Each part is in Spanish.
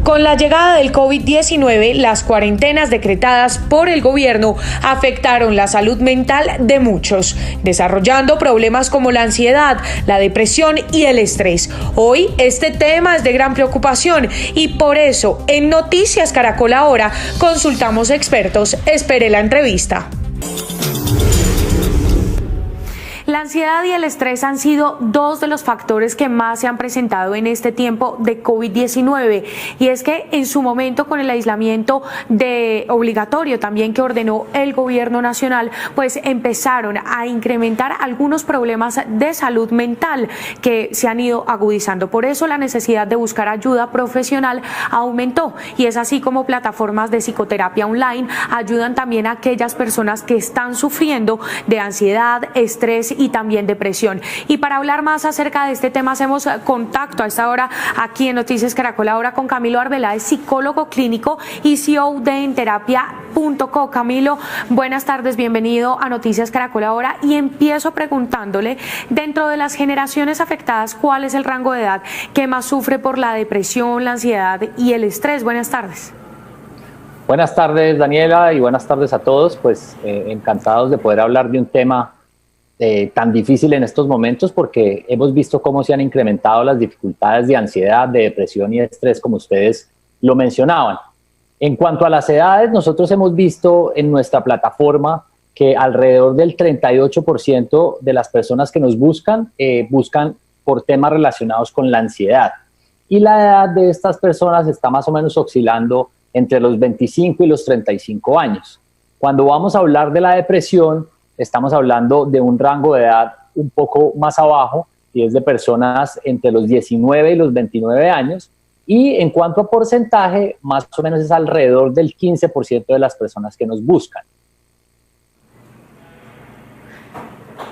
Con la llegada del COVID-19, las cuarentenas decretadas por el gobierno afectaron la salud mental de muchos, desarrollando problemas como la ansiedad, la depresión y el estrés. Hoy este tema es de gran preocupación y por eso en Noticias Caracol Ahora consultamos expertos. Espere la entrevista. La ansiedad y el estrés han sido dos de los factores que más se han presentado en este tiempo de COVID-19 y es que en su momento con el aislamiento obligatorio también que ordenó el gobierno nacional, pues empezaron a incrementar algunos problemas de salud mental que se han ido agudizando. Por eso la necesidad de buscar ayuda profesional aumentó y es así como plataformas de psicoterapia online ayudan también a aquellas personas que están sufriendo de ansiedad, estrés y también depresión. Y para hablar más acerca de este tema hacemos contacto a esta hora aquí en Noticias Caracol Ahora con Camilo Arbeláez, psicólogo clínico y CEO de Enterapia.co. Camilo, buenas tardes, bienvenido a Noticias Caracol Ahora y empiezo preguntándole, dentro de las generaciones afectadas, ¿cuál es el rango de edad que más sufre por la depresión, la ansiedad y el estrés? Buenas tardes. Buenas tardes, Daniela, y buenas tardes a todos. Pues encantados de poder hablar de un tema tan difícil en estos momentos porque hemos visto cómo se han incrementado las dificultades de ansiedad, de depresión y de estrés, como ustedes lo mencionaban. En cuanto a las edades, nosotros hemos visto en nuestra plataforma que alrededor del 38% de las personas que nos buscan por temas relacionados con la ansiedad. Y la edad de estas personas está más o menos oscilando entre los 25 y los 35 años. Cuando vamos a hablar de la depresión, estamos hablando de un rango de edad un poco más abajo y es de personas entre los 19 y los 29 años y en cuanto a porcentaje, más o menos es alrededor del 15% de las personas que nos buscan.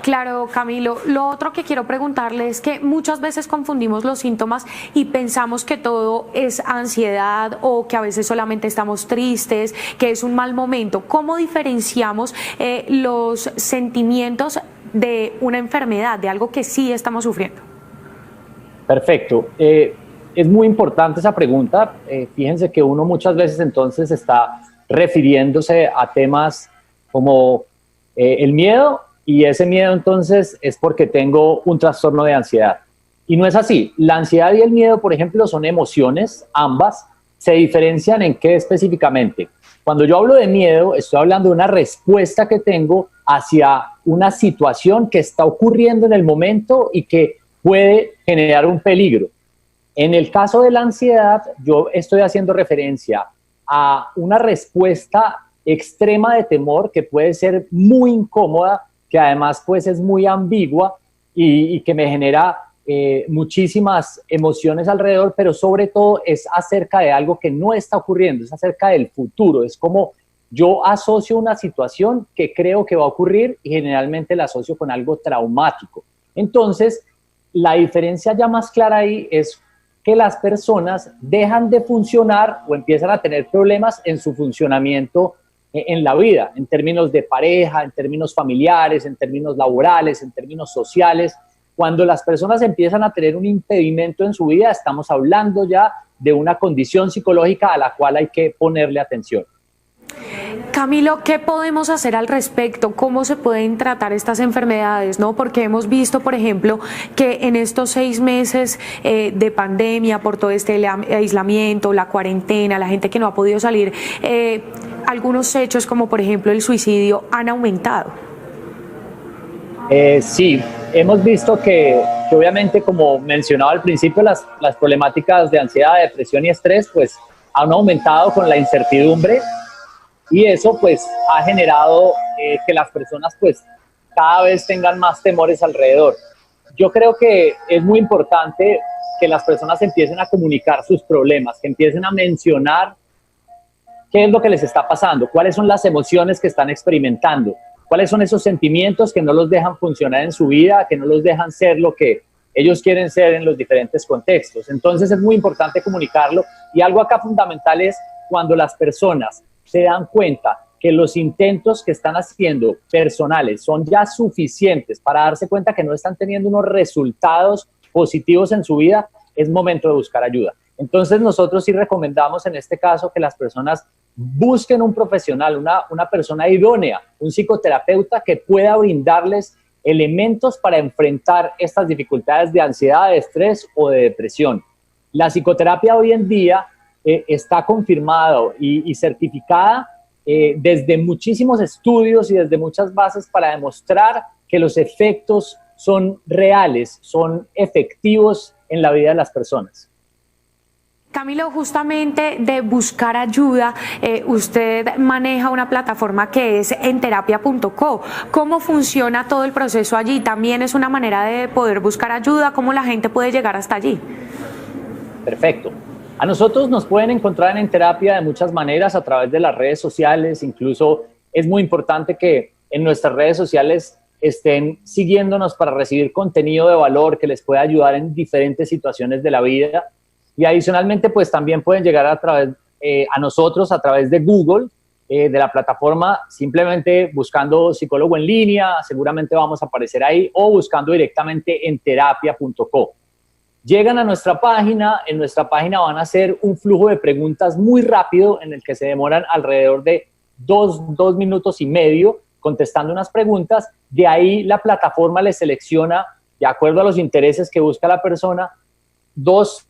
Claro, Camilo. Lo otro que quiero preguntarle es que muchas veces confundimos los síntomas y pensamos que todo es ansiedad o que a veces solamente estamos tristes, que es un mal momento. ¿Cómo diferenciamos los sentimientos de una enfermedad, de algo que sí estamos sufriendo? Perfecto. Es muy importante esa pregunta. Fíjense que uno muchas veces entonces está refiriéndose a temas como el miedo. Y ese miedo entonces es porque tengo un trastorno de ansiedad. Y no es así. La ansiedad y el miedo, por ejemplo, son emociones, ambas. ¿Se diferencian en qué específicamente? Cuando yo hablo de miedo, estoy hablando de una respuesta que tengo hacia una situación que está ocurriendo en el momento y que puede generar un peligro. En el caso de la ansiedad, yo estoy haciendo referencia a una respuesta extrema de temor que puede ser muy incómoda, que además pues es muy ambigua y que me genera muchísimas emociones alrededor, pero sobre todo es acerca de algo que no está ocurriendo, es acerca del futuro, es como yo asocio una situación que creo que va a ocurrir y generalmente la asocio con algo traumático. Entonces, la diferencia ya más clara ahí es que las personas dejan de funcionar o empiezan a tener problemas en su funcionamiento en la vida, en términos de pareja, en términos familiares, en términos laborales, en términos sociales. Cuando las personas empiezan a tener un impedimento en su vida, estamos hablando ya de una condición psicológica a la cual hay que ponerle atención. Camilo, ¿qué podemos hacer al respecto? ¿Cómo se pueden tratar estas enfermedades? ¿No? Porque hemos visto, por ejemplo, que en estos 6 meses de pandemia, por todo este aislamiento, la cuarentena, la gente que no ha podido salir, algunos hechos como por ejemplo el suicidio han aumentado. Sí, hemos visto que obviamente, como mencionaba al principio, las problemáticas de ansiedad, depresión y estrés pues han aumentado con la incertidumbre y eso pues ha generado que las personas pues cada vez tengan más temores alrededor. Yo creo que es muy importante que las personas empiecen a comunicar sus problemas, que empiecen a mencionar qué es lo que les está pasando, cuáles son las emociones que están experimentando, cuáles son esos sentimientos que no los dejan funcionar en su vida, que no los dejan ser lo que ellos quieren ser en los diferentes contextos. Entonces es muy importante comunicarlo y algo acá fundamental es cuando las personas se dan cuenta que los intentos que están haciendo personales son ya suficientes para darse cuenta que no están teniendo unos resultados positivos en su vida, es momento de buscar ayuda. Entonces nosotros sí recomendamos en este caso que las personas busquen un profesional, una persona idónea, un psicoterapeuta que pueda brindarles elementos para enfrentar estas dificultades de ansiedad, de estrés o de depresión. La psicoterapia hoy en día está confirmada y certificada desde muchísimos estudios y desde muchas bases para demostrar que los efectos son reales, son efectivos en la vida de las personas. Camilo, justamente de buscar ayuda, usted maneja una plataforma que es enterapia.co. ¿Cómo funciona todo el proceso allí? ¿También es una manera de poder buscar ayuda? ¿Cómo la gente puede llegar hasta allí? Perfecto. A nosotros nos pueden encontrar en Enterapia de muchas maneras, a través de las redes sociales. Incluso es muy importante que en nuestras redes sociales estén siguiéndonos para recibir contenido de valor que les pueda ayudar en diferentes situaciones de la vida. Y adicionalmente, pues también pueden llegar a nosotros a través de Google, de la plataforma, simplemente buscando psicólogo en línea, seguramente vamos a aparecer ahí, o buscando directamente en enterapia.co. Llegan a nuestra página, en nuestra página van a hacer un flujo de preguntas muy rápido en el que se demoran alrededor de dos minutos y medio contestando unas preguntas. De ahí la plataforma les selecciona, de acuerdo a los intereses que busca la persona, 2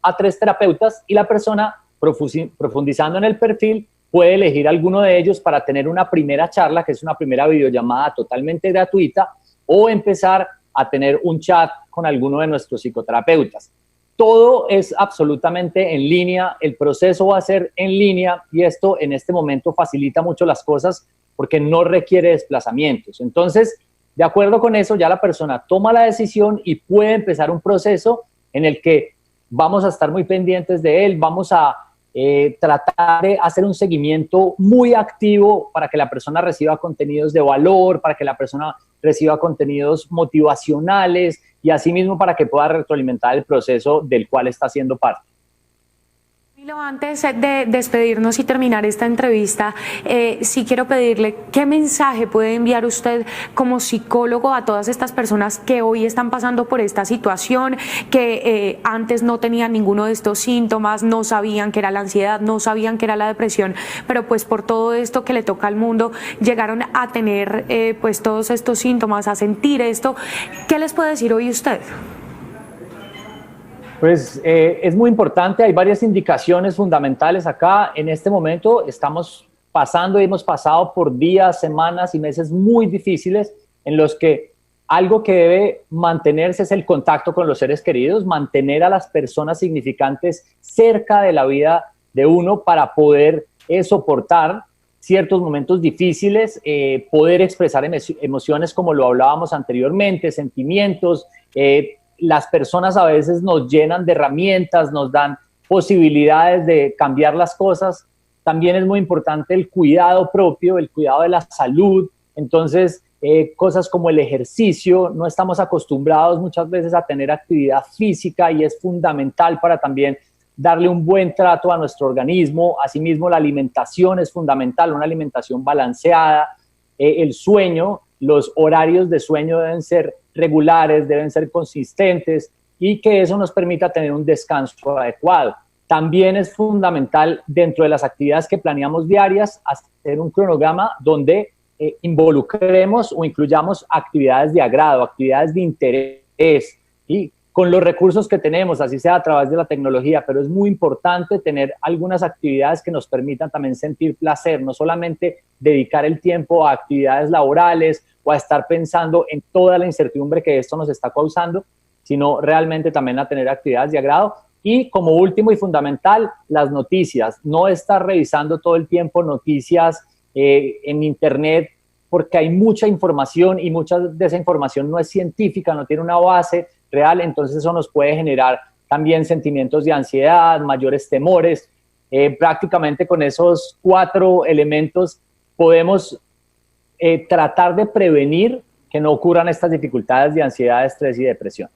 a 3 terapeutas, y la persona, profundizando en el perfil, puede elegir alguno de ellos para tener una primera charla, que es una primera videollamada totalmente gratuita, o empezar a tener un chat con alguno de nuestros psicoterapeutas. Todo es absolutamente en línea, el proceso va a ser en línea, y esto en este momento facilita mucho las cosas porque no requiere desplazamientos. Entonces, de acuerdo con eso, ya la persona toma la decisión y puede empezar un proceso en el que vamos a estar muy pendientes de él, vamos a tratar de hacer un seguimiento muy activo para que la persona reciba contenidos de valor, para que la persona reciba contenidos motivacionales y asimismo para que pueda retroalimentar el proceso del cual está siendo parte. Antes de despedirnos y terminar esta entrevista, sí quiero pedirle qué mensaje puede enviar usted como psicólogo a todas estas personas que hoy están pasando por esta situación, que antes no tenían ninguno de estos síntomas, no sabían que era la ansiedad, no sabían que era la depresión, pero pues por todo esto que le toca al mundo, llegaron a tener pues todos estos síntomas, a sentir esto. ¿Qué les puede decir hoy usted? Pues es muy importante, hay varias indicaciones fundamentales acá. En este momento estamos pasando y hemos pasado por días, semanas y meses muy difíciles en los que algo que debe mantenerse es el contacto con los seres queridos, mantener a las personas significantes cerca de la vida de uno para poder soportar ciertos momentos difíciles, poder expresar emociones como lo hablábamos anteriormente, sentimientos. Las personas a veces nos llenan de herramientas, nos dan posibilidades de cambiar las cosas. También es muy importante el cuidado propio, el cuidado de la salud. Entonces, cosas como el ejercicio, no estamos acostumbrados muchas veces a tener actividad física y es fundamental para también darle un buen trato a nuestro organismo. Asimismo, la alimentación es fundamental, una alimentación balanceada, el sueño, los horarios de sueño deben ser regulares, deben ser consistentes y que eso nos permita tener un descanso adecuado. También es fundamental dentro de las actividades que planeamos diarias hacer un cronograma donde involucremos o incluyamos actividades de agrado, actividades de interés y con los recursos que tenemos, así sea a través de la tecnología, pero es muy importante tener algunas actividades que nos permitan también sentir placer, no solamente dedicar el tiempo a actividades laborales o a estar pensando en toda la incertidumbre que esto nos está causando, sino realmente también a tener actividades de agrado. Y como último y fundamental, las noticias, no estar revisando todo el tiempo noticias en internet, porque hay mucha información y mucha de esa información no es científica, no tiene una base real, entonces eso nos puede generar también sentimientos de ansiedad, mayores temores. Prácticamente con esos 4 elementos podemos tratar de prevenir que no ocurran estas dificultades de ansiedad, estrés y depresión.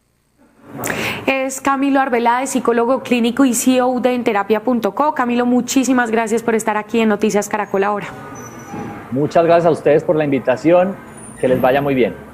Es Camilo Arbeláez, psicólogo clínico y CEO de enterapia.co. Camilo, muchísimas gracias por estar aquí en Noticias Caracol Ahora. Muchas gracias a ustedes por la invitación, que les vaya muy bien.